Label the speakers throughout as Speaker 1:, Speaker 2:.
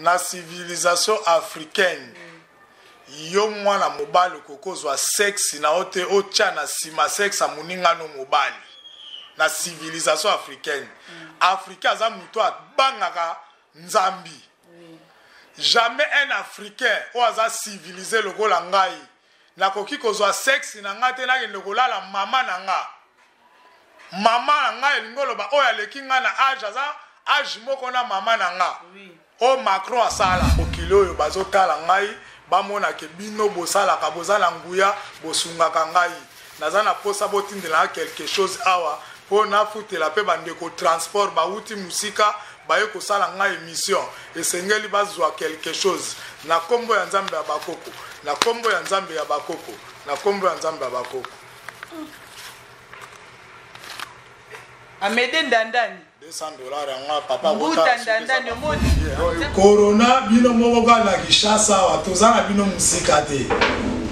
Speaker 1: Na civilisation africaine yo mwana mobali kokozwa sexe na ote ocha na sima sexe amuninga no mobali na civilisation africaine africain za muto bangaka nzambi jamais un africain o aza civilisé lokola ngai na koki kozwa sexe na ngate na kende kolala mama na nga elingoloba oyo aleki nga na age aza age moko na mama na nga o Macron asala okilo oyo bazotala ngai bamona ke bino bosalaka bozala nguya bosungaka ngai naza na posa botindela quelque chose awa po na futela pe bandeko transport bauti musika baye kosala ngai émission esengeli bazwa quelque chose na kombo ya nzambe ya bakoko na kombo ya nzambe ya bakoko na kombo ya nzambe ya bakoko
Speaker 2: Amede ndandani
Speaker 1: $200 papa corona bino moko kala Kinshasa watozana bino musika te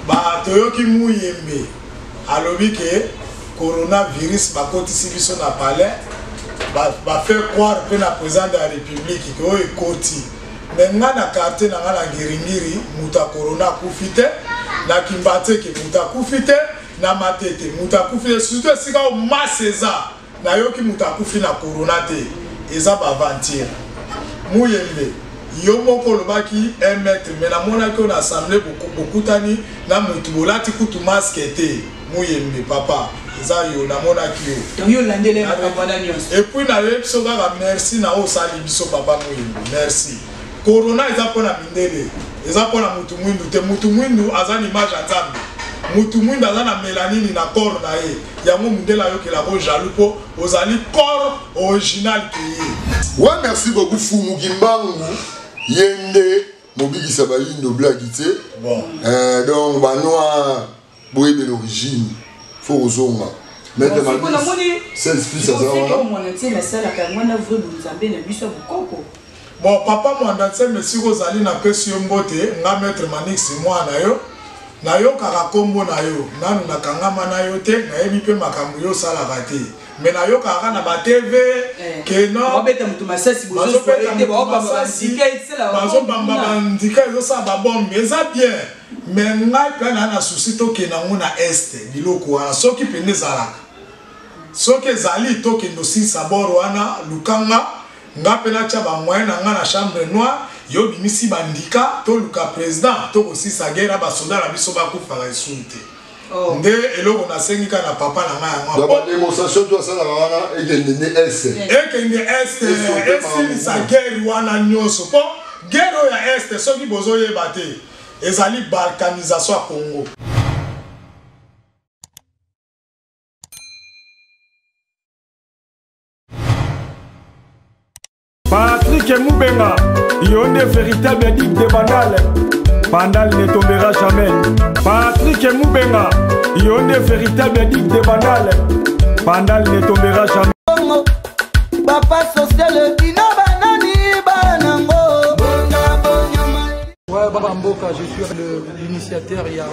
Speaker 1: ba toyoki muyembe alobi ke coronavirus bakotisi biso na palais ba faire croire que na président de la république que oyo ekoti mais nga na quartier na nga na ngiringiri muta corona kufite na kimbate ke muta kufite na matete muta kufite surtout sika o maseza na yoki muta kufi na corona te eza ba aventure muyembe yo moko lobaki 1 mètre mais na mona ko na assemblée bokutani na mutu bolati kutu masque te muyembe papa eza yo na mona ki yo
Speaker 2: donc yo landele na kabana nyonso
Speaker 1: et puis na yebiso kaka merci na o sali biso papa muyembe merci corona eza pona mindele eza pona mutu mwindu te mutu mwindu aza image ya nzambe mutu mwindu aza na mélanine na corps na ye yango mindela yokela ko jaloux po ozali corps original ki ye.
Speaker 3: Ouais, merci beaucoup Fumu Gimbangu yende mobikisa bayindo blagité
Speaker 1: bon
Speaker 3: donc banoa boye de l'origine faut ozonga mettre ma 16 plus
Speaker 1: bon papa mwanda nsembe siko ozali na pesi yo mbote nga maître Manix mwana yo na yo kaka kombo na yo nanu nakangama na yo te nayebi mpe makambo yo osalaka te mais na yo kaka na ba TV ke non
Speaker 2: babeta mutu masasi
Speaker 1: bazobamba bandika ezosala babombe eza bien mais ngai mpe na susi tokenda ngo na este biloko wana soki pende ezalaka soki ezali tokende osisa boro wana lukanga nga mpe natya bamoyen na nga na chambre noire yo bimisi bandika toluka président tokosisa guerre basoda na biso bakufaka esu te nde eloko nasengika na papa na ngai yango
Speaker 3: démonstration to asala wana ekende este
Speaker 1: esilisa guerre wana nyonso mpo guerre oyo ya este soki bozoyeba te ezali balkanisation ya Congo.
Speaker 4: Patrick Moubenga, Yonde véritable digue de Bandal. Bandal ne tombera jamais. Patrick Moubenga, Yonde véritable digue de Bandal. Bandal ne tombera jamais.
Speaker 5: Papa social dina banani banango.
Speaker 6: Ouais, Baba Mboka, je suis l'initiateur, il y a la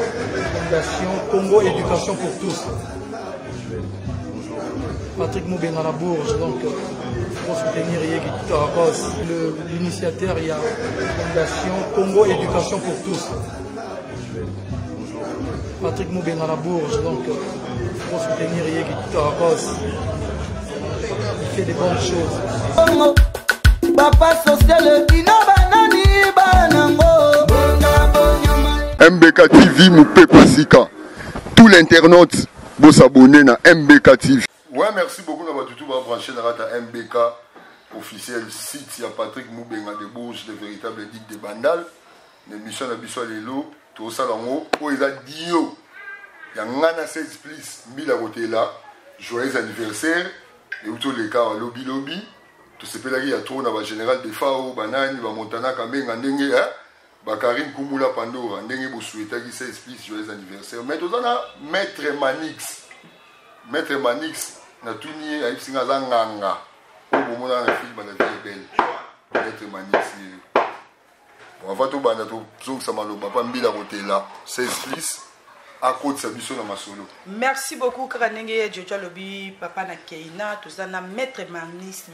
Speaker 6: Fondation Congo Éducation pour tous. Patrick Moubenga la Bourge, donc pour soutenir Yegi Tarapos. L'initiateur, il y a la Fondation Congo Éducation pour tous. Patrick Moubenga la Bourge, donc pour soutenir Yegi Tarapos. Il fait des bonnes choses.
Speaker 5: Papa social dina banani banango.
Speaker 3: MBK TV Moupé Kwasika. Tout l'internaute vous s'abonner à MBK TV. Ouais, merci beaucoup d'avoir tout branché dans la MBK officiel site. Il y a Patrick Moubenga de Bourges, le véritable digue de Bandal. L'émission de Bissol Lelo, tout ça dans haut. Pour les adios, il y a un 16 plus 1000 à côté là. Joyeux anniversaire. Et où tous les cas, lobby. Tout ce pays là, il y a trop dans la général de Fao, Banane, Montana, Kameng, Ndenge, Bakarim Kumula Pandora, Ndenge Boussoueta qui 16 plus joyeux anniversaire. Mais tout ça, Maître Manix. Maître Manix. Na tuni a ipsinga zanganga o bomona na film na vie belle Maître Manix bon avant tout bana to zong sama lo papa mbila kotela 16 plus à côté de biso na masolo.
Speaker 2: Merci beaucoup Karanenge Jojo Lobi papa na Keina tout ça na maître Manis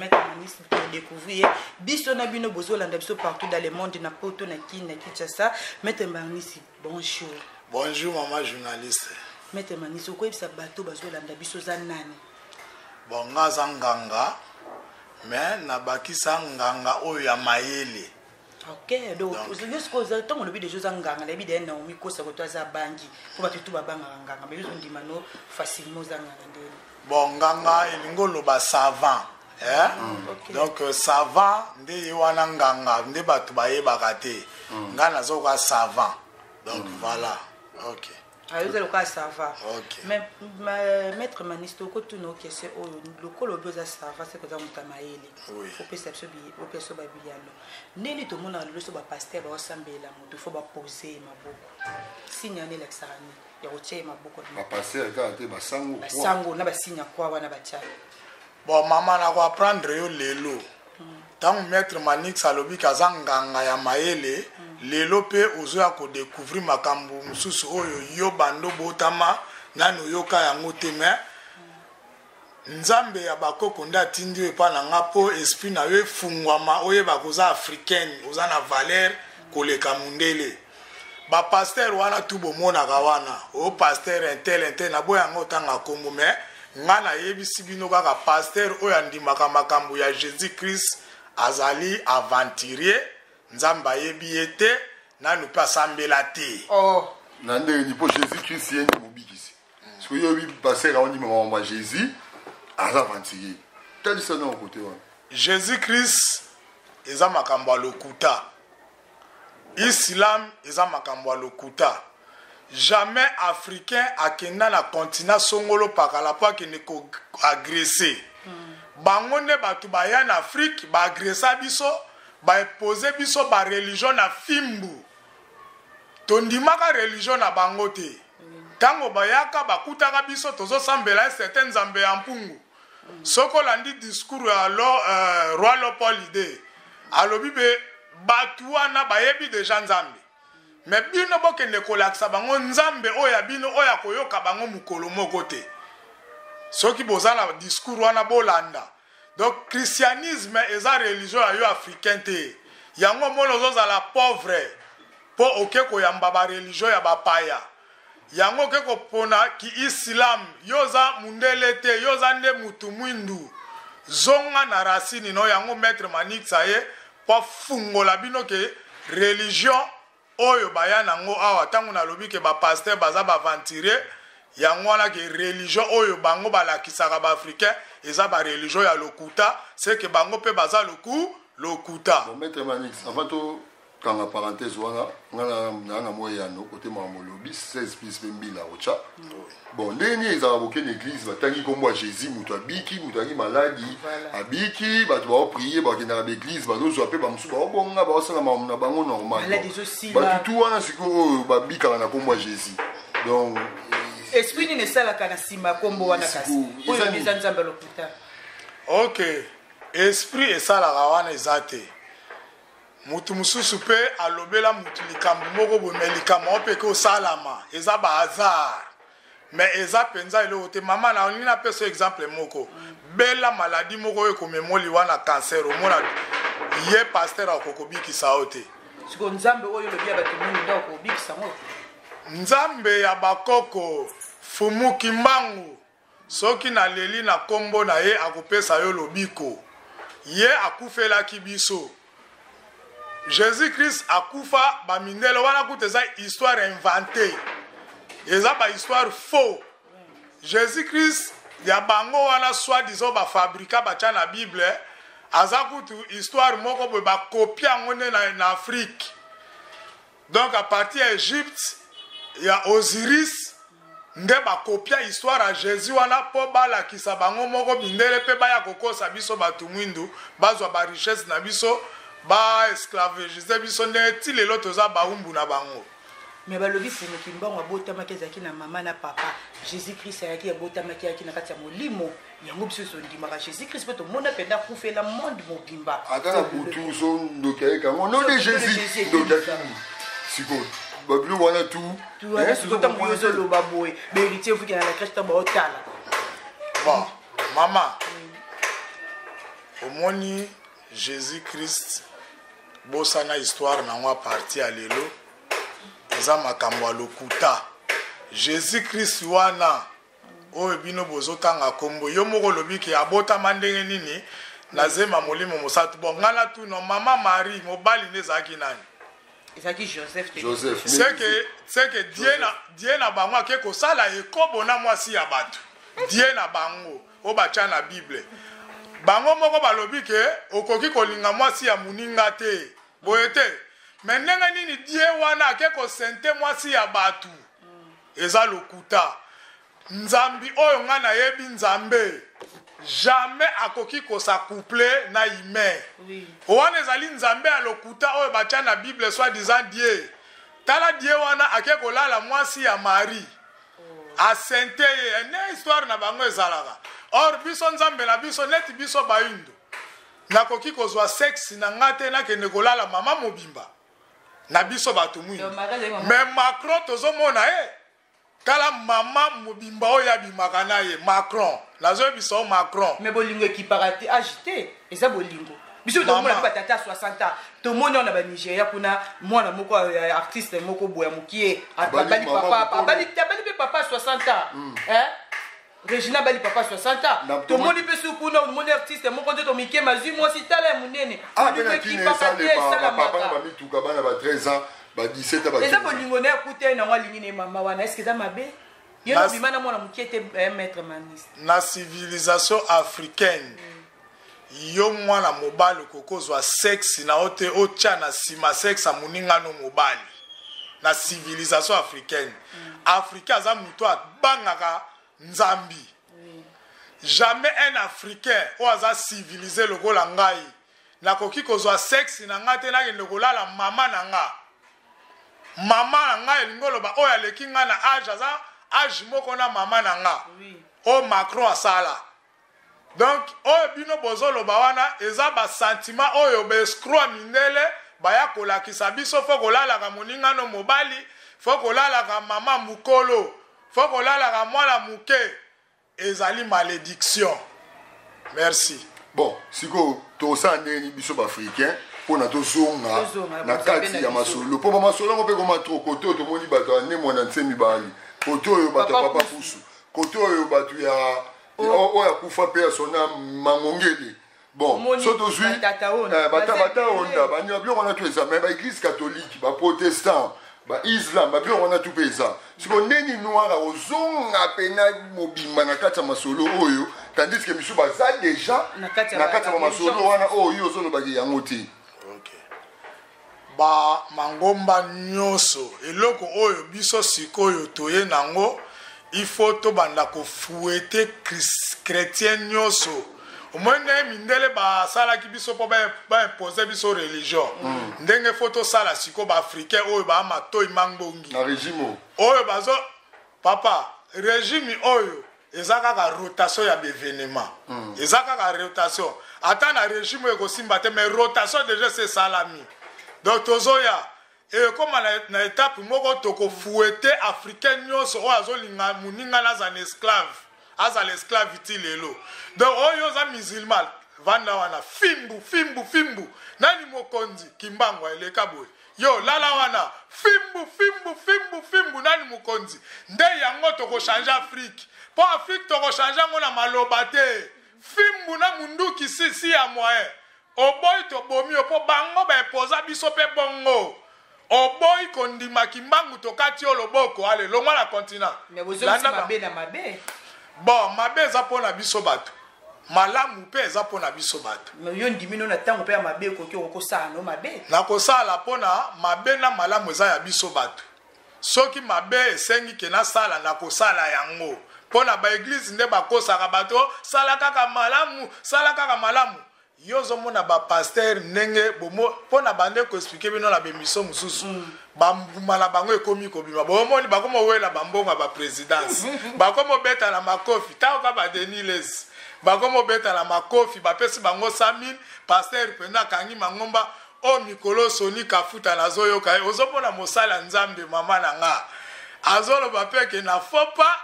Speaker 2: pour découvrir biso na bino bozo landa biso partout dans le monde na poto na Kinshasa. Maître Manis bonjour.
Speaker 1: Bonjour maman journaliste.
Speaker 2: Maître Manis ko yebisa bato bazo landa biso za nani?
Speaker 1: Bon ngaza nganga mais na bakisa nganga oyo ya mayele.
Speaker 2: Ok, donc jusqu'aux temps on le des choses en gang, les bidets non, mi kosa ko toza bangi, ko batu ba banga nganga, mais on dit mano facilement za nganga.
Speaker 1: Bon nganga elingo loba savant, donc savant nde wana nganga, nde batu ba yebaka te. Ngana zo ka savant. Donc voilà. OK.
Speaker 2: Ah, vous allez quoi ça va.
Speaker 1: OK.
Speaker 2: Mais maître Manisto ko tout no kese o le kolo beza ça va c'est que za mutamaele.
Speaker 1: Oui.
Speaker 2: Faut perception bi, faut perso ba biliano. Neli to mona le so ba pasteur ba osambela mutu faut ba poser maboko. Sinya ne l'exarani. Ya oche maboko.
Speaker 3: Ba pasteur ka te ba sango.
Speaker 2: Ba sango na ba sinya kwa wana ba cha.
Speaker 1: Bon maman na ko apprendre yo lelo. Tant maître Manix alobi kazanganga ya maele. Lelo pe ozoya ko découvrir makambo mususu oyo yo bando botama nanu yoka yango te mais nzambe ya bakoko nda tindi epa na ngapo esprit na yo fungwama oye bakoza africaine oza na valeur koleka mundele ba pasteur wana tu bomonaka wana o pasteur intel na boya yango tanga kombo mais ngana yebisi bino kaka pasteur oyo andimaka makambo ya Jésus Christ azali aventurier nzamba yebi ete nanu pa sambela te.
Speaker 2: Oh.
Speaker 3: Nande ni po Jésus Christ yeni mobikisi. Parce que yo bi passer on dit maman Jésus aventurier. Tel ça non côté wana.
Speaker 1: Jésus Christ eza makambo lokuta. Islam eza makambo lokuta. Jamais africain akenda na continent songolo pakala pa ke ne ko agresser. Bango ne batu ba ya na Afrique ba agresser biso. Ba imposer biso ba religion na fimbu tondimaka religion na bango te tango bayaka bakutaka biso tozo sambela certain nzambe ya mpungu soko landi discours ya roi Léopold II alobi be batu wana bayebi deja nzambe mais bino bokende kolakisa bango nzambe oya bino oya koyoka bango mukolo moko te soki bozala discours wana bolanda. Donc christianisme est la religion africaine te. Yango mono zoza la pauvre po okeko yamba ba religion ya bapaya. Yango keko pona ki islam yoza mundele te yoza nde mutu mwindu. Zonga na racine no yango maître Manik saye po fungola bino ke religion oyo bayana ngo awa tangu na lobi ke ba pasteur baza ba aventurier yango wana ke religion oyo bango balakisaka ba africain eza ba religion ya lokuta c'est que bango pe baza lokuta.
Speaker 3: Bon maître Manix avant to kanga parenthèse wana ngana moya no côté mamolobi 16 bis mbila ocha. Bon ndeni ezala boke l'église batangi kombo Jésus mutu abiki mutu aki maladi abiki batu ba prier ba kenda na l'église ba zo pe ba musu ba bonga ba osala na bango normal. Ba tout wana siko ba bika na kombo Jésus. Donc
Speaker 2: esprit ni sala kana sima kombo wana kasi oyo bizanzamba lokuta.
Speaker 1: OK, esprit esala wana ezate mutu mususu pe alobela mutu likambo moko bomelikamo pe ko salama eza ba hasard mais eza penza ile ote mama na onina peso exemple moko bela maladie moko e komemoli wana cancer o mona ye pasteur akokobiki saote
Speaker 2: siko nzambe oyo lobia batu mungu ndako bikisa mo
Speaker 1: nzambe ya bakoko fumuki mbangu soki na leli na kombo na ye akopesa yo lobiko ye akufela kibiso Jésus Christ akufa ba mindelo wana kuteza histoire inventée eza ba histoire faux. Jésus Christ ya bango wana soi-disant ba fabrika ba cha na Bible aza kutu histoire moko bo ba copia ngone na Afrique. Donc à partir d'Égypte il y a Osiris nde ba copia histoire à Jésus wana po bala kisa bango moko bindele pe ba ya kokosa biso batu mwindu bazwa ba richesse na biso ba esclavagisé biso nde ti lelo toza ba umbu na bango.
Speaker 2: Mais balobi fumuki mbongo abota makezaki na mama na papa Jésus Christ ayaki abota makiyaki na kati ya molimo yango biso so ndimaka Jésus Christ pe to mona penda kufela monde mobimba
Speaker 3: atala butu so ndokaeka ngono de Jésus ndokaki siko babilo wana tout
Speaker 2: tu as ce temps pour yo lo baboy héritier vous qui na la crèche ta ba otala
Speaker 1: bon maman omoni Jésus-Christ bosana histoire na ngwa parti à lelo eza makambo ya lokuta Jésus-Christ wana oyo bino bozotanga kombo yo moko lobi ke abotama ndenge nini nazema molimo mosatu bon ngana tu no mama Marie mobali nezaki nani
Speaker 2: ezaki Joseph
Speaker 1: c'est que Dieu na bango akeko sala ekobo na mwasi ya bato Dieu na bango o bacha na Bible bango moko balobi ke okoki kolinga mwasi ya muninga te boyete mais ndenge nini Dieu wana akeko sente mwasi ya bato eza lokuta nzambi oyo nga na yebi nzambe jamais akoki kosa couple na ime wana ezali nzambe ya lokuta oyo batia na Bible soit disant Dieu tala Dieu wana ake kolala mwasi ya Marie asente ye ne histoire na bango ezalaka or biso nzambe na biso neti biso bayundo nakoki kozwa sexe na ngate nakende kolala mama mobimba na biso bato mwingi mais Macron tozomona kala mama mobimba oya bimaka na ye Macron nazo biso Macron
Speaker 2: mais bolingo ekiparate agité eza bolingo biso to mona batata 60 ans to mona na ba Nigeria kuna mwana moko artiste moko boya mukie abali papa 60 ans Regina bali papa 60 ans to moni pe su kuna moni artiste moko to mikie mazu mo sitala munene
Speaker 3: bolingo ekiparate papa ba mituka bana ba 13 ans ba 17 ans ba
Speaker 2: eza bolingo na écouter na ngwa lingine mama wana est-ce que ça mabe yo no bimana mwana mukiete maître maniste
Speaker 1: na civilisation africaine yo mwana mobali kokozwa sexe na ote ocha na sima sexe amuninga no mobali na civilisation africaine africain za muto abangaka nzambi jamais un africain o aza civilisé lokola ngai nakoki kozwa sexe na ngate na kende kolala mama na nga mama na nga elingoloba oyo aleki nga na age aza age moko na mama na nga o Macron asala donc oyo bino bozoloba wana eza basentiment oyo baescroa mindele baya kolakisa biso fo kolalaka moningano mobali fo kolalaka mama mukolo fo kolalaka mwana muke ezali malédiction merci
Speaker 3: bon siko tosa ndeni biso baafricain pona tozonga na kati ya masolo po masolo ngo pe koma trop kote to moni bato ane mwana nsemi bali kote oyo bato papa pusu kote oyo bato ya oya kufa pe sona mangongeli bon so tozui bata onda banya bio wana tu eza mais ba église catholique ba protestant ba islam ba bio wana tu peza siko ndeni noira ozonga pena mobimba na kati ya masolo oyo tandis que misu baza déjà na kati ya masolo wana oyo ozolo bagi yango te
Speaker 1: ba mangomba nyonso eloko oyo biso sikoyo toye nango il faut to banda ko fouetter chrétien nyonso omwende mindele ba sala ki biso po ba imposer biso religion ndenge photo sala siko ba africain oyo ba mato imangbongi
Speaker 3: na régime
Speaker 1: oyo bazo papa régime oyo ezaka ka rotation ya événement ezaka ka rotation ata na régime ekosimba te mais rotation déjà c'est salami donc tozoya et comme na étape moko toko fouetter africain nyonso oyo azolinga muninga na za esclave aza l'esclavité lelo donc oyo za musulman vanda wana fimbu nani mokonzi kimbango eleka boy yo lala wana fimbu nani mokonzi nde yango toko changer Afrique po Afrique toko changer ngona maloba te fimbu na munduki si ya moyen oboy to bomi opo bango ba poza biso pe bongo oboy kondima kimbangu tokati oloboko ale longwa na continent
Speaker 2: mais vous avez mabe na mabe
Speaker 1: bon mabe eza pona biso bato malamu pe eza pona biso bato
Speaker 2: mais yo ndimino na tango pe mabe koki okosala no mabe
Speaker 1: na kosala pona mabe na malamu eza ya biso bato soki mabe esengi ke na sala na kosala yango pona ba église nde bakosaka bato sala kaka malamu yozo mona ba pasteur ndenge bomo pona bande ko expliquer bino na bemiso mususu bambuma na bango ekomi kobima bomoni bakomo wela bambonga ba présidence bakomo beta na makofi taoka ba Deniles bakomo beta na makofi bapesi bango 100 000 pasteur penda kangi mangomba o mikolo soni kafuta nazoyoka ozomona mosala nzambe mama na nga azoloba pe ke na fopa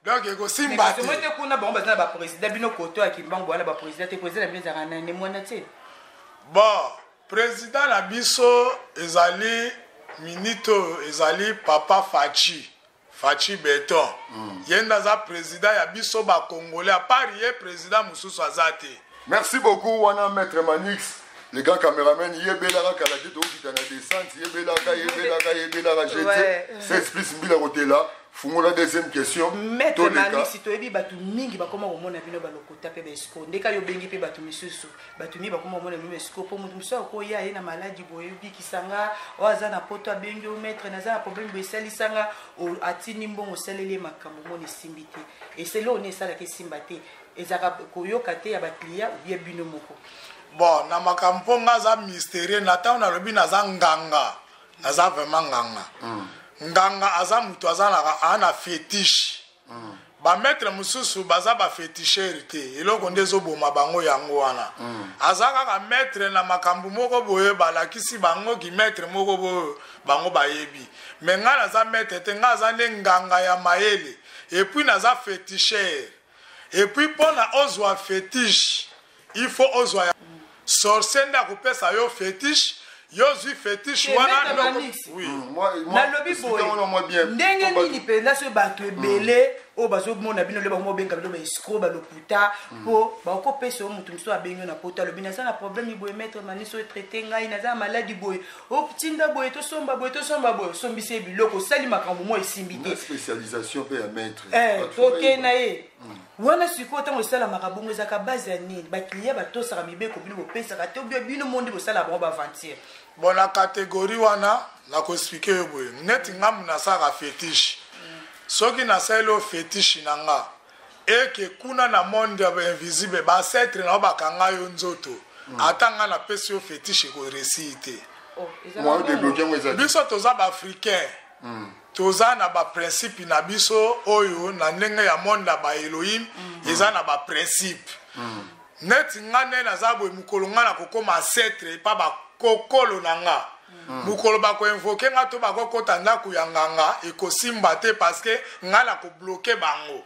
Speaker 1: donc ekosimba te
Speaker 2: mais kuna bango bazana ba président bino koto ya kimbango bana ba président te président bino zaka na mwana te
Speaker 1: bon président na biso ezali minito ezali papa Fachi Beton yenda za président ya biso ba congolais à part ye président mususu azate.
Speaker 3: Merci beaucoup wana maître Manix les grands caméramans yebelaka kala te okita na descente yebelaka jeté 16 plus 1000 côté là fungola deuxième question
Speaker 2: maître Manix si toyebi batu mingi bakoma komona bino balokota pe besko ndeka yo bengi pe batu misusu batu mi bakoma komona bino besko po mutu muso ko ya na maladie boyebi kisanga oza na poto abengi o maître na za problème bo esalisanga o atini mbongo salele makambo moni simbité et c'est là on est ça la kesimbate ezaka koyoka te ya ba client ou bien bino moko.
Speaker 1: Bon na makambo ngaza mystérieux na ta na lobi na za nganga na za vraiment nganga nganga aza mutu aza na ana fétiche ba maître mususu baza ba féticheur te eloko ndezo boma bango yango wana aza kaka maître na makambo moko boye balakisi bango ki maître moko boye bango bayebi mais nga naza maître te nga aza nde nganga ya mayele et puis naza féticheur et puis pona ozwa fétiche il faut ozwa sorcier nda kopesa yo fétiche Yosu fétiche wana
Speaker 2: oui na lobi boye ndenge nini penda so bato ebele o bazo mona bino le bango benga bino ba escroc ba lokuta po ba ko pesa o mutu mso abengo na pota lobi na sana problème boye maître Maniso traiter ngai na za maladie boye o tinda boye to somba boye sombise biloko sali makambo mo esimbite
Speaker 3: spécialisation pe ya maître
Speaker 2: toke na ye wana siko tango sala makabongo ezaka base ya nini ba client ba tosaka mibeko bino bo pesa ka te bino monde bo sala bango ba aventure.
Speaker 1: Bon la catégorie wana na ko expliquer yo boye net ngam na saka fétiche soki na selo fétiche nanga et que kuna na monde invisible ba ancêtre na ba kanga yo nzoto atanga na pesi yo fétiche ko réciter
Speaker 3: moi débloquer moi ça
Speaker 1: biso toza ba africain toza na ba principe na biso oyo na ndenge ya monde ba Elohim eza na ba principe net ngane na za boye mukolo ngana kokoma ancêtre pa ba kokolo nanga mukolo bako invoquer nga to bako kota ndako ya nganga ekosimba te parce que ngala ko bloquer bango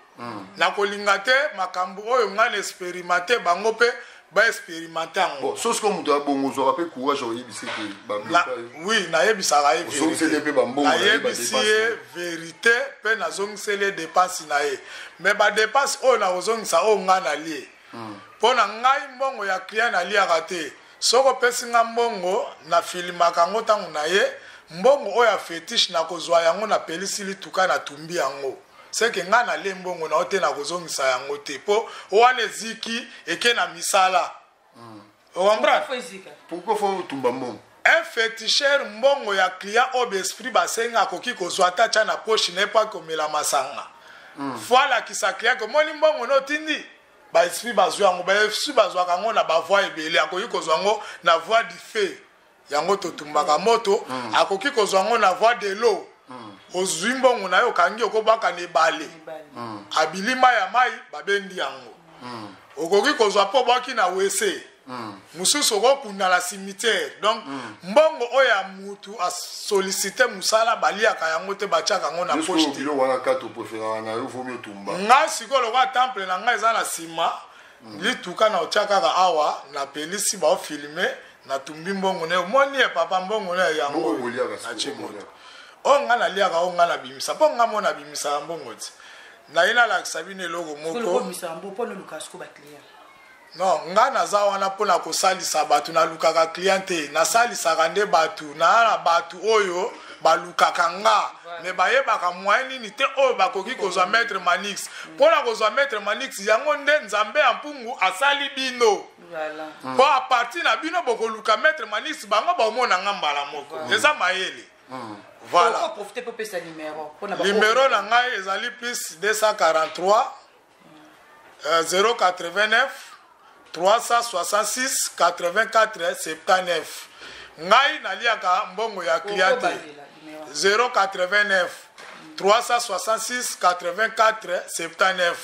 Speaker 1: na ko lingate makambo oyo ngana expérimenter bango pe ba expérimenter ngo
Speaker 3: bon sauf que mutu abongo zo rappel courage o yebisi ke ba
Speaker 1: oui na yebisa ga
Speaker 3: vérité
Speaker 1: vérité pe na zongsele dépense na ye mais ba dépense o na ozongisa o ngana lié pona ngai mbongo ya client na liaka te soko pesi nga mbongo na filimaka ngo tango na ye mbongo oya fétiche na kozwa yango na pelisi lituka na tumbi yango seke nga na le mbongo na ote na kozongisa yango te po wana eziki eke na misala
Speaker 3: pourquoi faut tumba mbongo
Speaker 1: un féticheur mbongo ya client obe esprit basenga akoki kozwa ta tia na poche na epa komela masanga voilà kisa client komoni mbongo no tindi ba esprit bazwa yango ba esprit bazwa kango na ba voix ebele akoki kozwa yango na voix du feu yango totumbaka moto akoki kozwa yango na voix de l'eau ozwi mbongo na yo kangi okobaka na ebale abilima ya mai babendi yango okoki kozwa po bwaki na wese mususu okokunda na cimetière donc mbongo oyo ya mutu asolicite musala baliaka yango te batiaka yango na poche te nga sikoyo lokwa temple na ngai eza na nsima lituka na otia kaka awa na pelisi baofilme na tumbi mbongo ne omoni ye papa mbongo ne yango atie moto oyo nga naliaka oyo nga nabimisa mpo nga mo nabimisaka mbongo te naye nalakisa bino eloko moko non nga naza wana mpona kosalisa bato nalukaka client te nasalisaka nde bato na bato oyo balukaka nga me bayebaka moyen nini te oyo bakoki kozwa maître Manix mpona kozwa maître Manix yango nde nzambe ya mpungu asali bino mpo apartir na bino bokoluka maître Manix bango baomona nga mbala moko eza mayele voilà numéro na ngai ezali plus 243 089 366 84 79 ngai naliaka mbongo ya client 089 366 84 79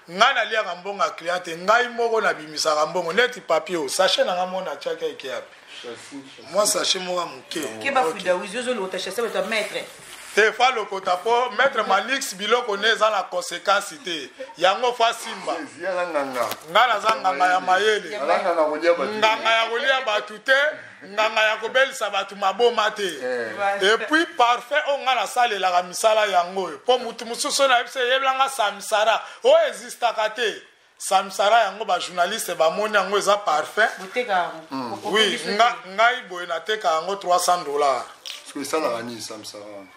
Speaker 1: ngai naliaka mbongo ya client ngai moko nabimisaka mbongo neti papier sachet na nga mona tiaka ekeapi moi sachet moka moke
Speaker 2: ke bafuda wizozo lokota chasse bato maître
Speaker 1: te fa lokota po maître Manix biloko ne eza na conséquence te yango fa simba nga naza nganga ya mayele nganga ya kolia batu te nganga ya kobelisa batu maboma te epuis parfait oyo nga nasalelaka misala yango oyo mpo mutu mosusu na biso eyebelanga samsara oyo existaka te samsara yango bajournaliste bamoni yango eza parfait oui ngai boye nateka yango $300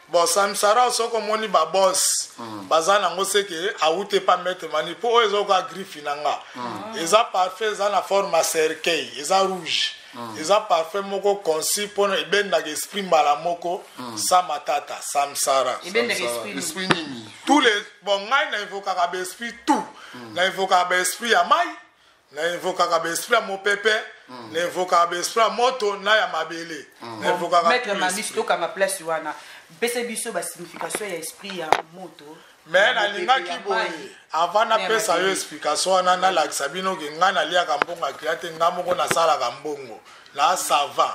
Speaker 1: bon samsara soko moni babos baza nango seke awute pa mettre mani po oyo ezoka griffe nanga eza parfait eza na forme ya cercueil eza rouge eza parfait moko concis mpona ebendaka esprit mbala moko sa matata samsara tous les bon ngai na evokaka baesprit tout na evokaka baesprit ya mai na evokaka baesprit ya mopepe na evokaka baesprit ya moto na ya mabele na evokaka
Speaker 2: maître Manix tokanga place wana bese biso basignification ya esprit ya moto
Speaker 1: mais nalingaki boye avant napesa yo explication wana nalakisa bino ke ngai naliaka mbongo akria te ngai moko nasalaka mbongo na savant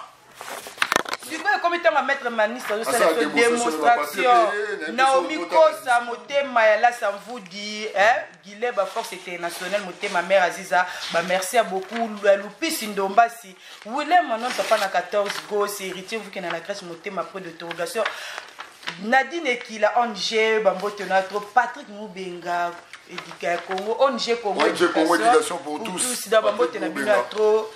Speaker 2: sikoyo komi ntango maître Manix azosala so démonstration Naomi Kosa motema ya lasa mvudi Guillet Force Internationale motema mère Aziza merci à beaucoup Lupisi Ndombasi Willem non papa na 14 gosses héritier vous qui na la crèche motema point d'interrogation Nadine Ekila ONG Bambote Natro Patrick Mubenga Congo ONG Congo
Speaker 3: éducation pour tous
Speaker 2: dans Bambote na Binatro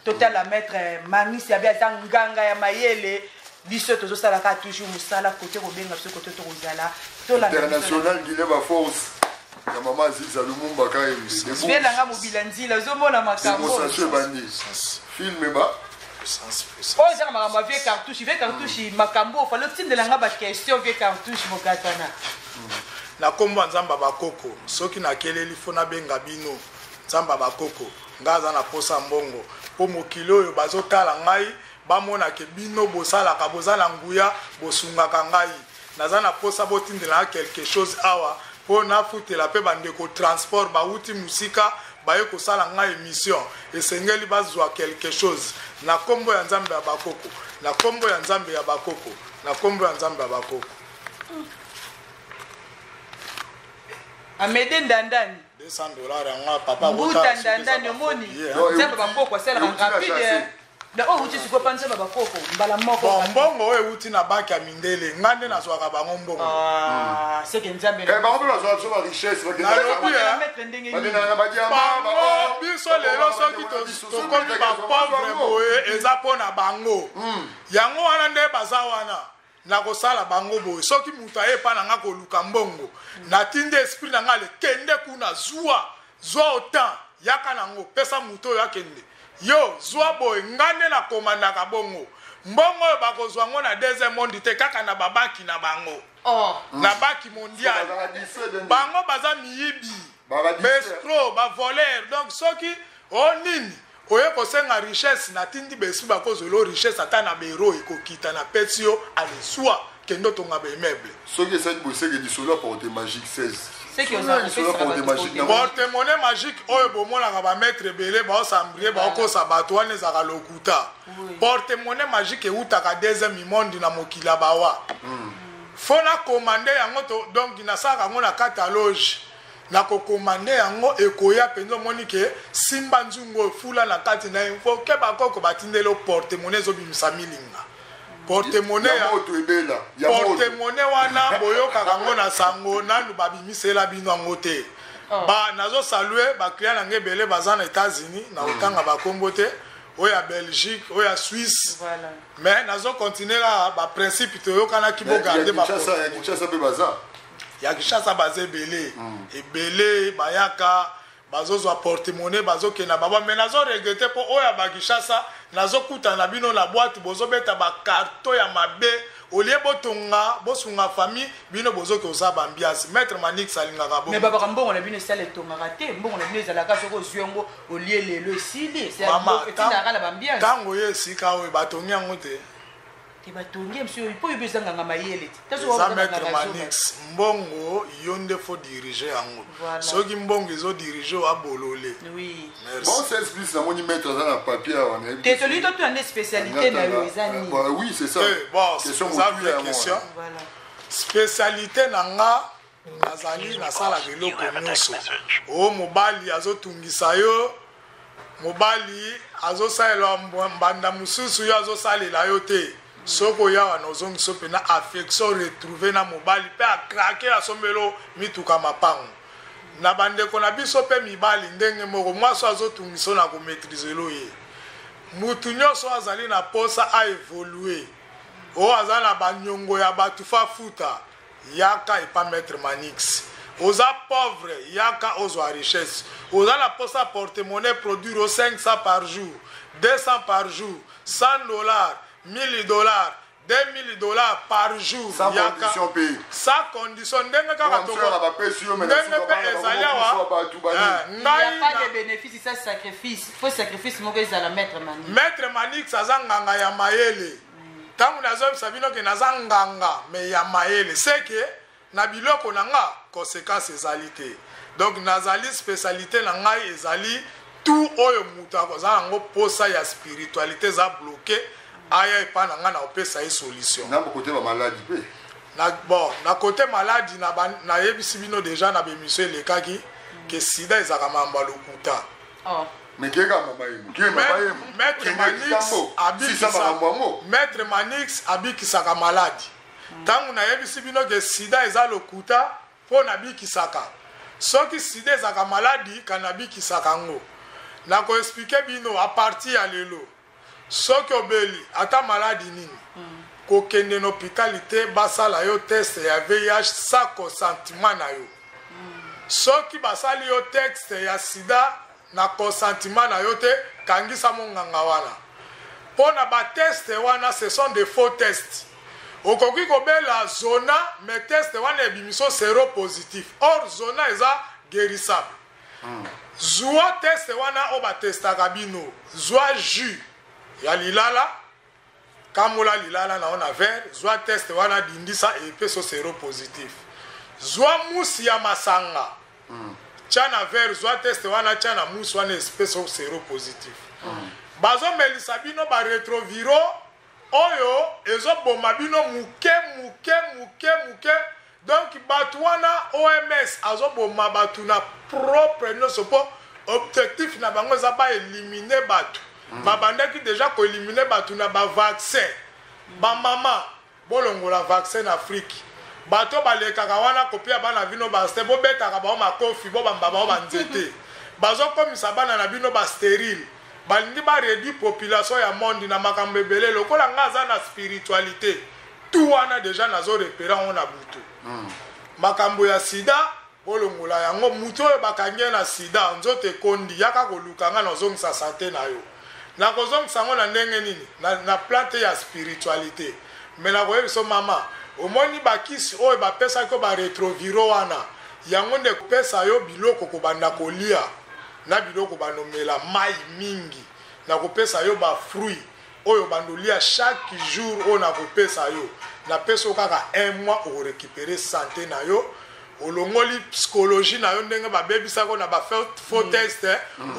Speaker 2: Total la maître Manix ya bia nganga ya mayele biso tozosalaka toujours musala côté kobenga biso côté tokozala
Speaker 3: international Guillet Force ya mama Aziza Lumumba kai
Speaker 2: belanga mobila nzila zomona makambo
Speaker 3: film ba
Speaker 2: oh za makambo vie cartouche makambo fa lotindelanga ba question vie cartouche mokatana
Speaker 1: na kombo nzamba bakoko soki na keleli fona benga bino nzamba bakoko ngaza na posa mbongo po mokili oyo bazotala ngai bamona ke bino bosalaka bozala nguya bosungaka ngai naza na posa botindela quelque chose awa po nafutela mpe bandeko transport bauti musika baye kosala ngai émission esengeli bazwa quelque chose na kombo ya nzambe ya bakoko na kombo ya nzambe ya bakoko na kombo ya nzambe ya bakoko
Speaker 2: Amede Ndandani
Speaker 1: $200 yanga papa
Speaker 2: buta Ndandani omoni nzambe bakoko asala rapide da o uti siko panse bakoko mbala moko
Speaker 1: mbongo oyo uti na baki ya mindele ngande nazwaka bango mbongo
Speaker 2: c'est que nzambe
Speaker 3: bango mpe bazwaka biso barichesse
Speaker 1: biso lelo soki tokomi bapauvre boye eza mpo na bango yango wana nde baza wana na kosala bango boye soki mutu ayepa nanga koluka mbongo natindi esprit nanga lekende kuna zwa otan yaka nango pesa mutu oyo akende yo zwa boye ngande na komandaka bongo mbongo oyo bakozwa ngo na deuxième monde te kaka na babaki na bango na baki mondial bango baza miyibi bestro bavoler donc soki onini oye kosenga richesse natindi besi bakozolo richesse ata na bero ekokita na pesi yo alesua kendo tonga baimmeuble
Speaker 3: soki esali boseke lisolo porte magique 16
Speaker 1: porte-monnaie magique oyo bomonaka bamaître ebele baosambrie baokosa bato wana ezaka lokuta porte-monnaie magique eutaka deuxième monde na mokili ya bawa fona komande yango donc nasalaka yango na cataloge na kokomande yango ekoya mpenza omoni ke simba nzungu efula na kati na ye fo ke bakoko batindeli porte-monnaie ezobimisa milinga porte-monnaie wana boyokaka yango na sango nanu babimisela bino yango te nazosalue baclient nange ebele baza na États-Unis na otanga bakombo te oyo ya Belgique oyo ya Suisse mais nazokontinue kaka baprincipe toyokanaki bogarde ya Kinshasa baza ebele bayaka bazozwa porte-monnaie bazokenda baba mais nazoregrete mpo oyo ya bakishasa nazokutana na bino na boîte bozobeta bakarto ya mabe olie botonga bosunga famille bino bozoki oza bambiasi maître Manix alingaka
Speaker 2: mais babaka mbongo na bino esala etongaka te mbongo na bino ezalaka soki ozwi yango olie lelo esili etinaka na bambiasi
Speaker 1: ntango oyo esika oyo batongi yango te
Speaker 2: te batongi monsieur po yebeza nganga mayele te
Speaker 1: ça maître Manix mbongo yonde faut diriger yango soki mbongo ezo diriger wa bolole
Speaker 2: oui
Speaker 3: bon c'est plus na moni maître ça na papier on est
Speaker 2: te toli to une spécialité na yo ezani
Speaker 3: oui c'est ça
Speaker 1: bon question voilà spécialité nanga nazali nasala biloko nyonso o mobali azotungisa yo mobali azosalela mbanda mususu yo azosalela yo te soko yawa nozongiso pena affection retrouver na mobali pe akrake asombelo mituka mapango na bandeko na biso pe mibali ndenge moko mwaso azotungisa na komaîtriser lo ye mutu nyonso azali na posa a évoluer o aza na banyongo ya batu fa futa yaka et pas maître Manix oza pauvre yaka ozwa richesse oza la posa porte-monnaie produire 500 par jour 200 par jour $100 $1000 $2000 par jour
Speaker 3: sans condition pays
Speaker 1: sans condition ndenge kaka
Speaker 3: toko ndenge
Speaker 1: pe ezali awa
Speaker 2: ngai pas de bénéfice ça sacrifice faut sacrifice moko ezala maître
Speaker 1: Manix aza nganga ya mayele tangu nazobisa bino ke naza nganga me ya mayele seke na biloko na nga conséquence ezali te donc nazali spécialité na ngai ezali tout oyo mutu akozala yango posa ya spiritualité eza bloqué aya epa na nga na opesa ye solution
Speaker 3: na côté ba maladie pe
Speaker 1: na côté maladie na yebisi bino déjà na bemission elekaki ke sida ezaka mamba lokuta
Speaker 3: mais qui est
Speaker 1: Maître Manix abikisaka maladi tangu na yebisi bino ke sida eza lokuta po na bikisaka soki sida ezaka maladi kana bikisaka ngo na ko expliquer bino a partir ya lelo soki obeli ata maladi nini kokende na hôpital basala yo test ya VIH sans consentement na yo soki basali yo test ya sida na consentement na yo te kangisa monganga wana pona ba test wana ce sont des faux tests okoki kobela zona mais test wana ebimiso séropositif or zona eza guérissable zwa test wana o batestaka bino zwa jus ya lilala kamola lilala na ona vert zwa test wana dindisa epeso séropositif zwa musi ya masanga Chana ver zwa test wana chana musu wana espèce of séropositif. Bazo melisa bino ba retroviro oyo ezo boma bino muke donc batu wana OMS azo boma batu na propre no sopo objectif na bango za ba éliminer batu. Babandaki déjà ko éliminer batu na ba vaccin. Ba mama bolongola vaccin Afrique. Bato balekaka wana kopia bana vino ba ste bo betaka ba ma kofi bo bamba ba nzete bazo komisa bana na bino ba stérile balingi ba réduire population ya monde na makambo ebele lokola ngaza na spiritualité tout wana déjà nazo repérer on a butu makambo ya sida bolongola yango muto oyo bakangie na sida nzote kondi yaka kolukanga na zongisa santé na yo na kozongisa ngo na ndenge nini na plante ya spiritualité mais na koyebiso mama omoni bakisi oyo bapesa ko ba retroviro wana yango nde kopesa yo biloko kobanda kolia na biloko banomela mai mingi na kopesa yo ba fruit oyo bandolia chaque jour oyo na kopesa yo na pesa kaka 1 mois o récupérer santé na yo olongoli psychologie na yo ndenge babebisa ko na ba faux test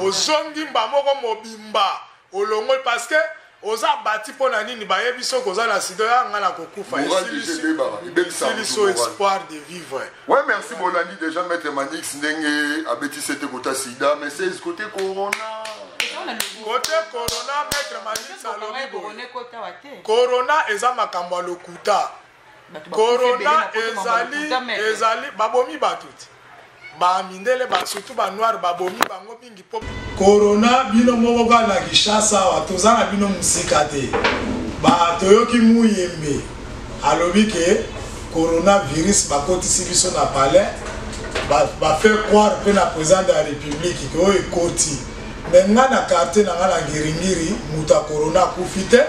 Speaker 1: ozongi mba moko mobimba olongoli parce que oza bati pona nini bayebi soko oza na sida yanga na kokufa ici espoir de vivre.
Speaker 3: Ouais, merci Bolandi déjà maître Manix ndenge abeti c'était côté sida mais c'est côté corona.
Speaker 1: Côté corona maître Manix alobi corona eza makambo lokuta. Corona ezali babomi batuti. Ba mindele ba surtout ba noir ba bomi bango mingi pop corona bino moko kala Kinshasa watozana bino musika te ba toyoki muyembe alobi ke coronavirus bakotisi biso na palais ba fait croire que na président de la république que o ekoti menga na quartier na ngala ngiringiri muta corona kufite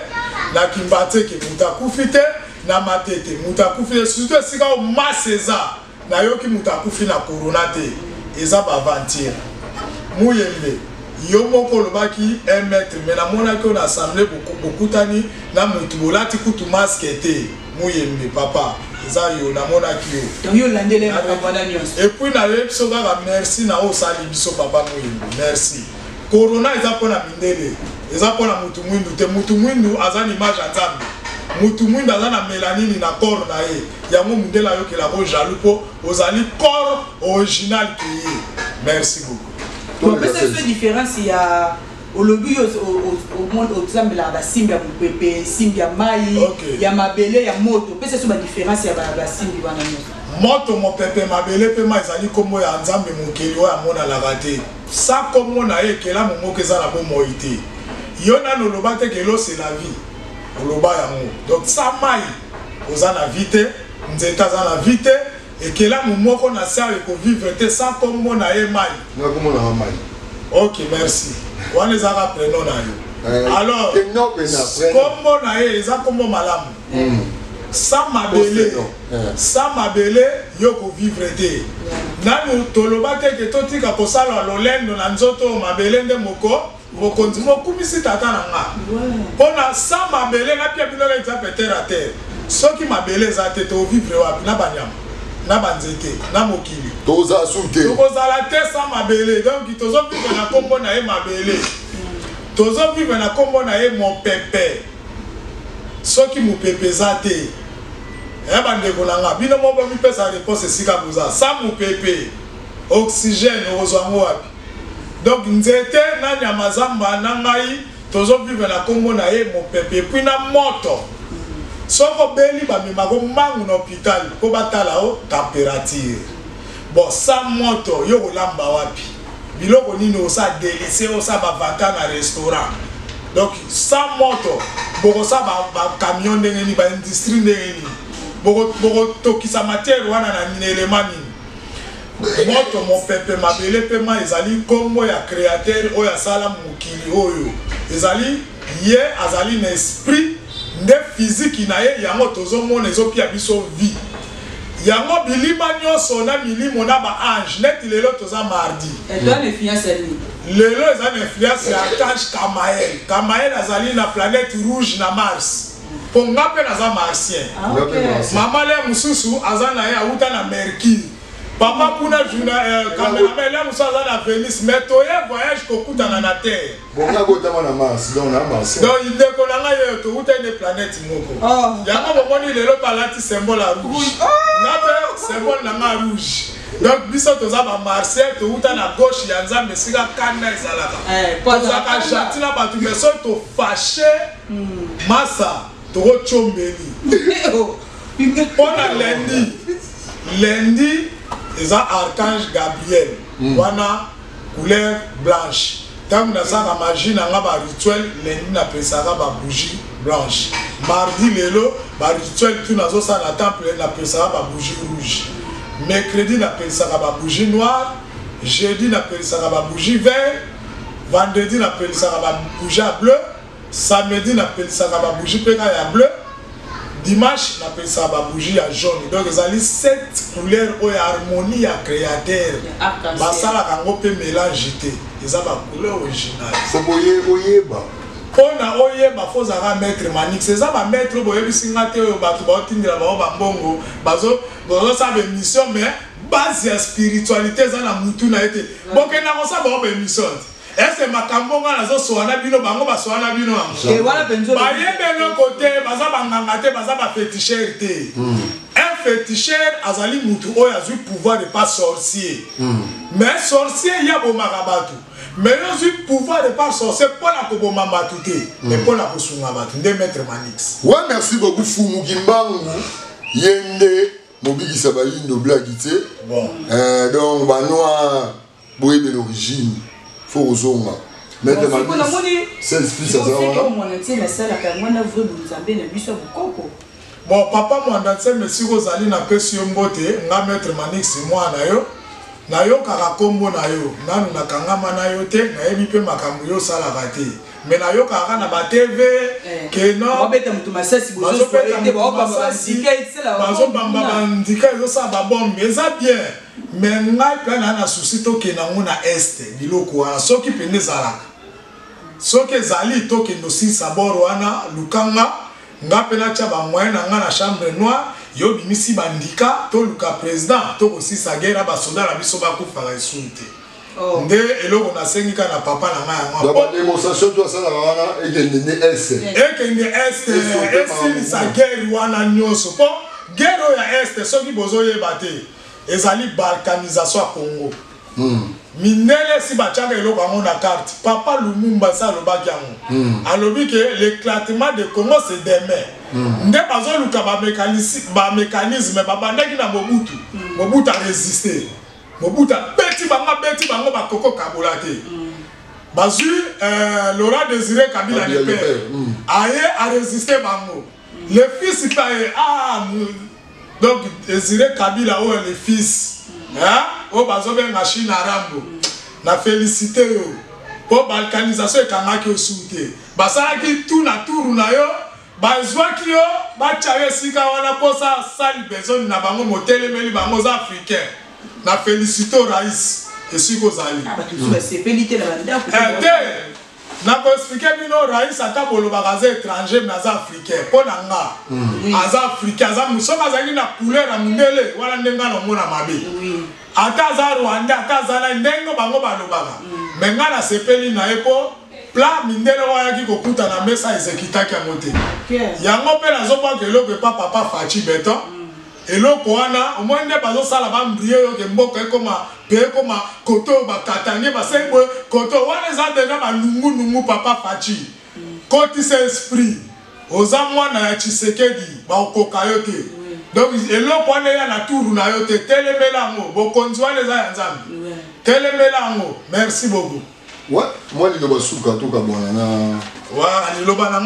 Speaker 1: na kimbate ke muta kufite na matete muta kufite surtout sika o maseza na yoki mutakufi na corona te eza ba aventure muyembe yo moko lobaki 1 mètre mais na mona ko na assemblée beaucoup tani na mutu bolati kutu masque te muyembe papa eza yo na mona ki
Speaker 2: donc yo landele papa na nyonso
Speaker 1: et puis na leso kaka merci na o sali biso papa muyembe merci corona eza pona mindele eza pona mutu mwindu te mutu mwindu aza ni image ya nzambe mutu mwindu aza na mélanine na corps na ye yango mundela yo kela ko jaloux po ozali corps original ki ye merci beaucoup.
Speaker 2: Donc c'est une différence il y a au lobby au monde au exemple la simbi ya pepe simbi ya mai ya mabele ya moto peut c'est une différence il y a la simbi bana
Speaker 1: moto mo pepe mabele pe mai zali komo ya nzambe mokeli wa mona la raté ça komo na ye kela momo keza na bo moité yona no lobate kelo c'est la vie loba ya mo donc ça mai ozana vite nzeta za na vite et que là mon qu'on a ça et qu'on vivre ça comme mon a mai.
Speaker 3: Non comme on a mai.
Speaker 1: Ok merci. On les a rappelé non na. Alors comme mon a les a comme malam. Ça m'a belé. Ça m'a belé yo ko vivre te. Na nous toloba te que toti ka posala lolendo na nzoto m'a belé nde moko. Mokonzi mokumisi tata na nga. Pona ça m'a belé na pia bino exemple terre à terre. Ce qui m'a belé za te to vivre wa na banyama. Na banzete na mokili
Speaker 3: toza soute
Speaker 1: toza la tête sans mabele donc tozo vivre na kombo na e mabele tozo vivre na kombo na e mon pépé soki mu pépé zate e bande konanga bino mo ba mi pesa réponse sika buza sa mu pépé oxygène ozwango wapi donc nzete na nyamazamba na ngai tozo vivre na kombo na e mon pépé puis na moto soko beli ba mi mako mangu na hôpital ko batala o température bon sa moto yo ko lamba wapi biloko nini o sa délicer o sa ba vata na restaurant donc sa moto boko sa ba camion ndenge ni ba industrie ndenge ni boko tokisa matière wana na élément nini moto mon pepe mabele pe ma ezali kombo ya créateur o ya sala mukili oyo ezali ye azali na esprit nde physique na ye yango tozomona ezopia biso vie yango bilima nyonso na milimo na ba ange neti lelo toza mardi lelo eza na influence ya archange Kamael azali na planète rouge na Mars po nga mpe naza martien mama le mosusu aza na ye auta na Mercure papa kuna cameraman là musa za na Venus mais toye voyage kokutana na terre
Speaker 3: bonga kotama na Mars donc na Mars
Speaker 1: donc il décollanga ye to uta une planète moko yango bomoni lelo balati symbole à rouge ngabe symbole na rouge donc biso toza ba Marseille to uta na gauche ya nzambe sika kana ezalaka toza ka gentil na batu mais so to fâché massa to chombeli pona lundi eza archange Gabriel wana couleur blanche tant na ça la magie na nga ba rituel lundi na pesaka ba bougie blanche mardi lelo ba rituel tout nazo ça na temple na pesaka ba bougie rouge mercredi na pesaka ba bougie noire jeudi na pesaka ba bougie vert vendredi na pesaka ba bougie bleu samedi na pesaka ba bougie peka ya bleu dimanche na pesa ba bougie ya jaune donc ezali 7 couleurs o ya harmonie ya créateur basala kango pe mélange te eza ba couleur originale
Speaker 3: faut oyeba
Speaker 1: pona oyeba faut zara maître manix eza ba maître boye bisinga te oyo bato ba otindela ba mbongo bazo sa be mission mais base ya spiritualité eza na mutu na ete boke na ko sa ba mission est-ce makambo nga nazo soana bino bango ba soana bino
Speaker 2: et voilà benzo
Speaker 1: ba yebe no côté baza banganga te baza ba féticheur te un féticheur azali mutu oyo azu pouvoir de pas sorcier mais sorcier ya bo makabatu mais azu pouvoir de pas sorcier pour la ko bo mambatu te et pour la ko sunga batu nde maître manix
Speaker 3: ouais merci beaucoup Fumu Kimbangu yende mobikisa ba yindo blagité
Speaker 1: bon
Speaker 3: donc ba noa boye de l'origine faut ozonga mettre ma c'est plus ça
Speaker 1: bon papa moi dans merci Rosalie na pesi mbote nga maître manix moi na yo kaka kombo na yo nanu na kangama na yo te na yebi pe makambo yo sala raté mais na yoka kaka na ba TV que non
Speaker 2: babeta mutu masasi bozo soirée ba masasi
Speaker 1: bazo bamba bandika ezosala babombe eza bien mais ngai mpe na souci tokende yango na este biloko wana soki pende ezalaka soki ezali tokende osilisa boro wana lukanga nga mpe natya bamoyen na nga na chambre noire yo bimisi bandika toluka président tokosilisa guerre basoda na biso bakufaka esumu te nde eloko nasengi kaka na papa na ngai yango
Speaker 3: bademonstration to asalaka wana ekende este
Speaker 1: esilisa guerre wana nyonso mpo guerre oyo ya este soki bozoyeba te ezali balkanisation ya Congo mindele si batiaka eloko yango na carte papa Lumumba sa alobaki yango alobi ke l'éclatement de Congo c'est demain nde bazoluka bamécanisme babandaki na Mobutu aresiste Mobutu beti bango bakoko kabola te bazwi Laurent Désiré Kabila le père aye a résisté bango le fils paye donc Désiré Kabila ou le fils o bazobenga Chine Arambo na félicité yo po balkanisation ekangaki osute basalaki tout na tour na yo bazwaki yo batya esika wana posa sali besoin na bango motelemeli bango za africain na félicité rais esiko zali na ko expliquer bino rais ata bolobaka za étranger mais aza africain mpo na nga aza africain aza soki azalaki na couleur ya mondele wana ndenge nga nomona mabe ata aza rwanda ata aza na ndenge bango balobaka me nga nasepeli na ye mpo pla mindele wayaki kokuta na mesa ezekitaki yango te yango mpe nazobwaka eloko epa papa Faci Beton eloko wana omoi nde bazosala bambrie yoke mboka ekoma pe ekoma koto oyo bakatange basali boye koto wana eza deja balungunungu papa Faci kotisa esprit oza mwana ya Tshisekedi baokoka yo te donc eloko wana eya na turu na yo te telemela yango bokonzi wana eza ya nzambe telemela yango merci beaucoup
Speaker 3: moi liloba suka tokabwana na
Speaker 1: liloba na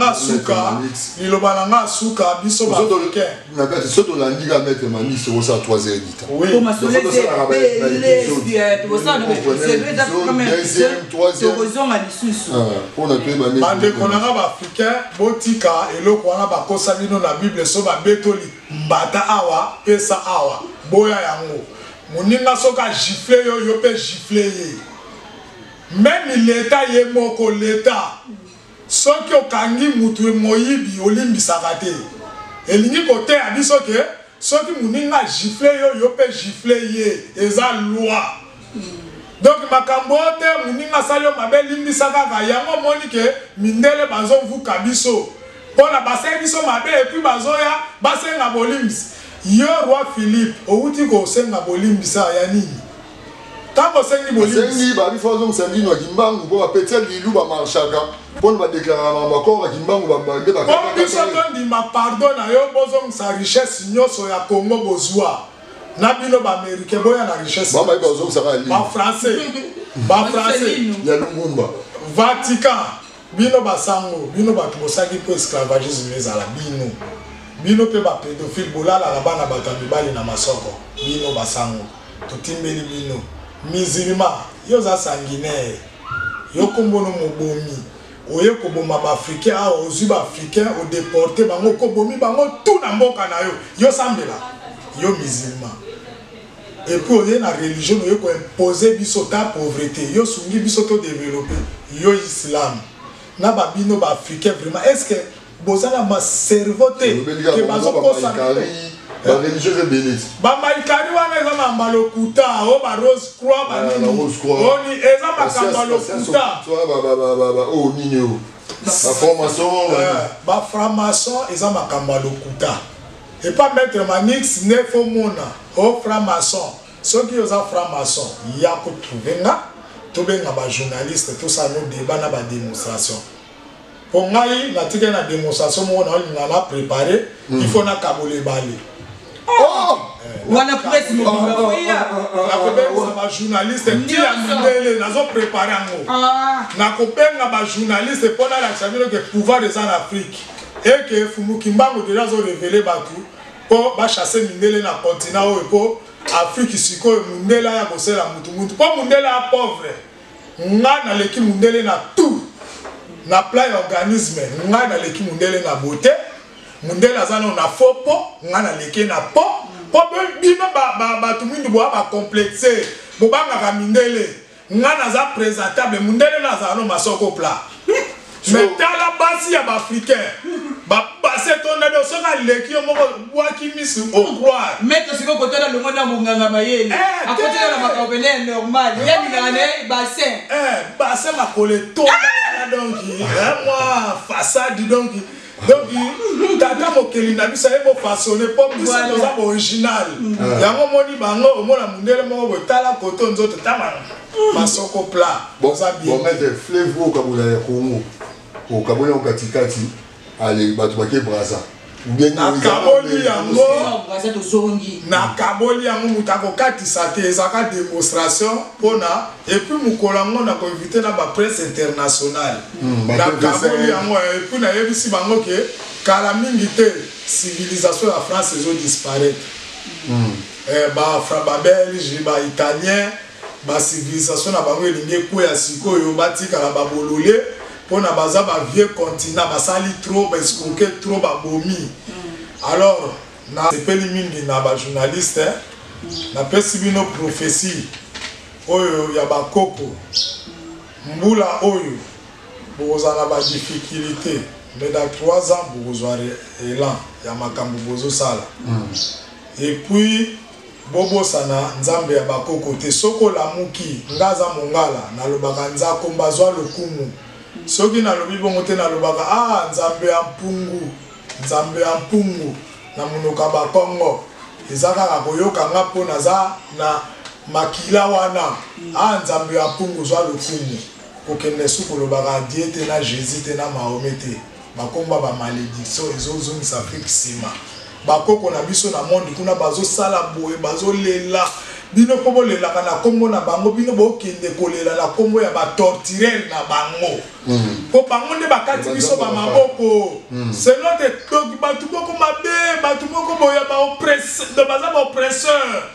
Speaker 1: nga suka biso baafricain
Speaker 3: na kati so tolandi ka maître Manis osa 3h du temps
Speaker 1: bandeko na nga baafricain botika eloko wana bakosa bino na bible so babetoli mbata awa pesa awa boya yango moninga soki agifle yo mpe gifle ye même l'État ye moko l'État soki okangi mutu moyibi olimbisaka te elingi kote ya biso ke soki moninga gifle yo mpe gifle ye eza loi donc makambo te moninga asali yo mabe limbisa kaka yango moni ke mindele bazovuka biso mpona basali biso mabe epuis bazoya basenga bolimbisa yo roi Philippe outi kosenga bolimbisa ya nini tango sengi
Speaker 3: bolingi ba bifozo msandi no kimbangu bo petel lilu ba marchaka pon ba déclarer ba ko kimbangu ba nge ba
Speaker 1: ko biso to ndima pardon na yo bozo msa richesse nyoso ya Congo bozwa na bino ba américain boya na richesse
Speaker 3: ba bozo msa ka
Speaker 1: ba français
Speaker 3: ya Lumumba
Speaker 1: Vatican bino basango bino ba bosaki po esclavagisme ezala bino pe ba pédophile bolala la bana batamibali na masoko bino basango totimbeli bino musulman yo za sanguinaire yo kombono mobomi oye koboma baafricain awa ozwi baafricain odeporte bango kobomi bango tout na mboka na yo sambela yo musulman epuis oye na religion oye koimpose biso ta pauvreté yo sungi biso to développer yo islam na babino baafricain vraiment est-ce que bozala ma cerveau te ke bazokosa
Speaker 3: ba religieuse bénite
Speaker 1: ba maikari wana eza na mbalokuta o ba rose croix ba nini oni eza makamba lokuta
Speaker 3: o nini
Speaker 1: ba franc-maçon eza makamba lokuta et pas maître Manix ne fo mona o franc-maçon soki oza franc-maçon ya ko trouvenga to benga ba journaliste tout ça no débat na ba démonstration pour ngai na tika na démonstration mo na la préparer il faut na kabole balé
Speaker 2: wana presse mo
Speaker 1: ba journaliste qui a mindele nazo préparer ngo na kopenga ba journaliste pona la chambre que pouvoir des en Afrique et que Fumukimbango déjà zo révéler batu pour ba chasser mindele na continent o pour Afrique siko mindele ya kosela mutu po mindele a pauvre nga na leki mindele na tout na plan ya organisme nga na leki mundele na beauté mundele azana na faux po nga na leki na po po bino bato mingi boa ba complexer bobanga mindele nga na za présentable mundele na za no masoko plat mais tala basi ya ba africain ba passer ton ado so ka leki yo moko waki misu au croire
Speaker 2: mettre siko côté na longo na munganga mayele à côté na makabele normal ya ngane bassin
Speaker 1: bassin ma coleto donc moi façade donc tata mokeli na biso ebo façonné pour biso toza original yango moni bango omona mundele moko botala koto nzoto tama masoko plat boza bien
Speaker 3: bon mettre fleuve au Kabula ya Congo au Kabula katikati ale bato bake braza
Speaker 1: na kaboli yango mutako katisa te ezaka démonstration pona et puis mukolango na ko inviter na ba presse internationale na kaboli yango et puis na yebisi bango ke kala mingi te civilisation ya France ezo disparaître ba belge ba italien ba civilisation na bango elingi ko ya sikoyo batikala ba bolole pona baza ba vieux continent basali trop ba escroquer trop ba bomi alors na sepeli mingi na ba journaliste na pesi bino prophétie oyo ya ba koko mbula oyo bozala ba difficulté mais dans 3 ans bozwa élan ya makambo bozo sala et puis bobo sana nzambe ya ba koko te soko la muki ngaza mongala na lobaka nzako mbazwa lokumu soki na lobi bongo te na lobaka nzambe ya mpungu na munoka ba Kongo ezaka ka koyoka nga po naza na makila wana nzambe ya mpungu zwa lokumu kokende suko lobaka diete na Jésus te na Mahomet te bakomba ba malédiction ezozongisa Afrique sima bakoko na biso na monde kuna bazo sala boye bazo lela bino pobo lela kana kombo na bango bino bokende kolela na kombo ya ba torturer na bango po bango nde bakati biso ba maboko c'est notre donc batu boko mabe batu boko boya ba oppresseur de baza ba oppresseur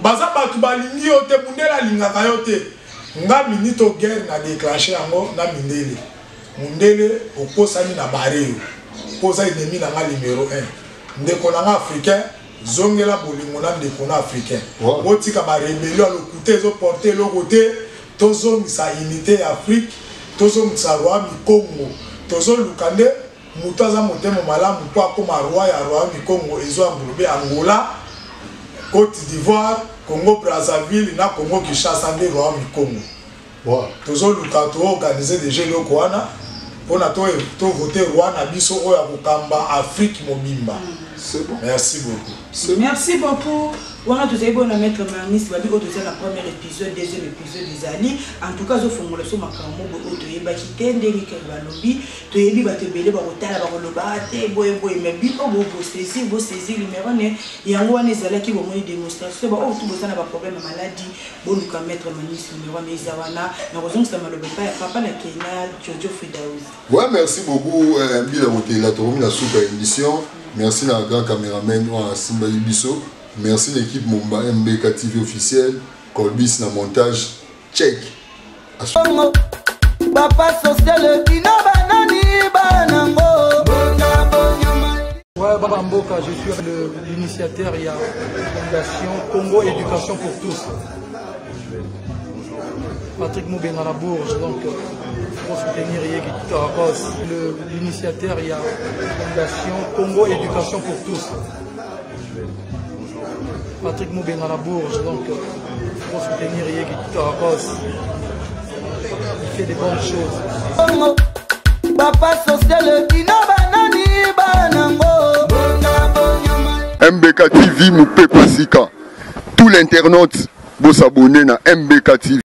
Speaker 1: baza batu balingi yo te mundela lingaka yo te nga minito guerre na déclencher yango na mindele mundele okosani na bareo posa ennemi na nga numéro 1 ndeko na nga africain zongela bolingo na ndeko na africain otika ba rébellion lokute zo porter le côté tozongisa unité ya Afrique tozongisa roi mi Congo tozo lukande mutaza motemo malamu po akoma roi ya roi mi Congo ezo ambulube Angola Côte d'Ivoire Congo Brazzaville na Congo Kinshasa nde roi mi Congo tozo luka to organiser déjà loko wana pona to voter roi na biso oyo akokamba Afrique mobimba.
Speaker 3: C'est bon.
Speaker 1: Merci beaucoup.
Speaker 2: Merci beaucoup. On a tous bon à mettre Manis babi au deuxième premier épisode, deuxième épisode des années. En tout cas, je formule sur ma camo au to yeba kitende ni balobi to yebi ba te belé ba otala ba loba te boy mais bi ko bo saisir numéro ne yango wana ezala ki bo mo démonstration ba o tout bozana ba problème maladie bon nous mettre Manis numéro mais zawana na raison ça maloba pa papa na Kenya Jojo Fidaouz.
Speaker 3: Ouais, merci beaucoup Bila Hôtel la tourmi la super émission. Merci à grand caméraman Simba Ibiso. Merci l'équipe Mumba MBK TV officiel. Colbis na montage. Check.
Speaker 6: Ouais, Baba Mboka, je suis l'initiateur. Il y a la fondation Congo Éducation pour tous. Patrick Moubenga à la Bourge, donc pour soutenir Yegiti Caracos. L'initiateur, il y a la fondation Congo Éducation pour tous. Patrick Moubenga à la Bourge, donc pour soutenir Yegiti Caracos. Il fait des bonnes choses. Papa social,
Speaker 3: MBK TV, Moupé Pasika. Tout l'internaute, vous s'abonner à MBK TV.